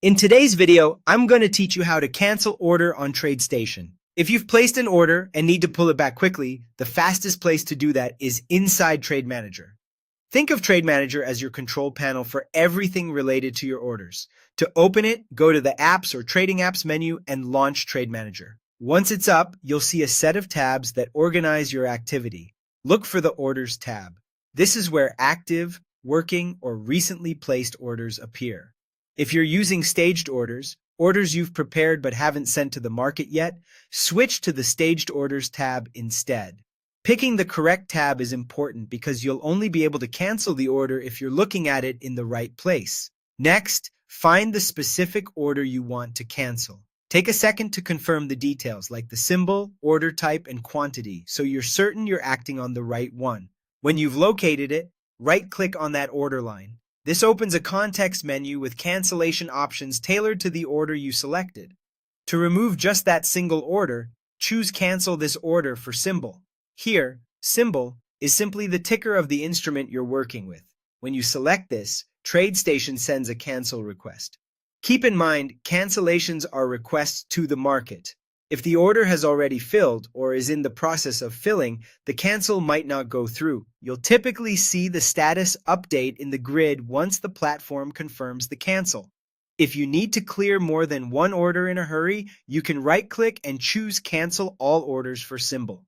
In today's video, I'm going to teach you how to cancel order on Tradestation. If you've placed an order and need to pull it back quickly, the fastest place to do that is inside Trade Manager. Think of Trade Manager as your control panel for everything related to your orders. To open it, go to the Apps or Trading Apps menu and launch Trade Manager. Once it's up, you'll see a set of tabs that organize your activity. Look for the Orders tab. This is where active, working, or recently placed orders appear. If you're using staged orders, orders you've prepared but haven't sent to the market yet, switch to the Staged Orders tab instead. Picking the correct tab is important because you'll only be able to cancel the order if you're looking at it in the right place. Next, find the specific order you want to cancel. Take a second to confirm the details like the symbol, order type, and quantity so you're certain you're acting on the right one. When you've located it, right-click on that order line. This opens a context menu with cancellation options tailored to the order you selected. To remove just that single order, choose Cancel this order for symbol. Here, symbol is simply the ticker of the instrument you're working with. When you select this, Tradestation sends a cancel request. Keep in mind, cancellations are requests to the market. If the order has already filled or is in the process of filling, the cancel might not go through. You'll typically see the status update in the grid once the platform confirms the cancel. If you need to clear more than one order in a hurry, you can right-click and choose Cancel All Orders for symbol.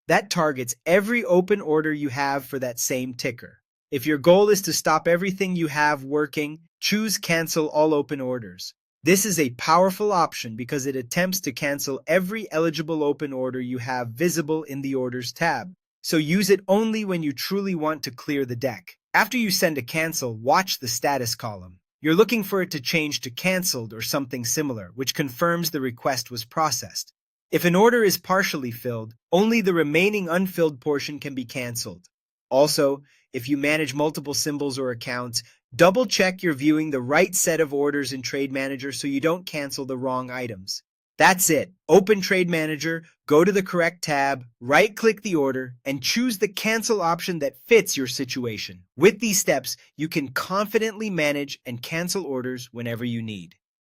That targets every open order you have for that same ticker. If your goal is to stop everything you have working, choose Cancel All Open Orders. This is a powerful option because it attempts to cancel every eligible open order you have visible in the Orders tab. So use it only when you truly want to clear the deck. After you send a cancel, watch the status column. You're looking for it to change to canceled or something similar, which confirms the request was processed. If an order is partially filled, only the remaining unfilled portion can be canceled. Also, if you manage multiple symbols or accounts, double-check you're viewing the right set of orders in Trade Manager so you don't cancel the wrong items. That's it. Open Trade Manager, go to the correct tab, right-click the order, and choose the cancel option that fits your situation. With these steps, you can confidently manage and cancel orders whenever you need.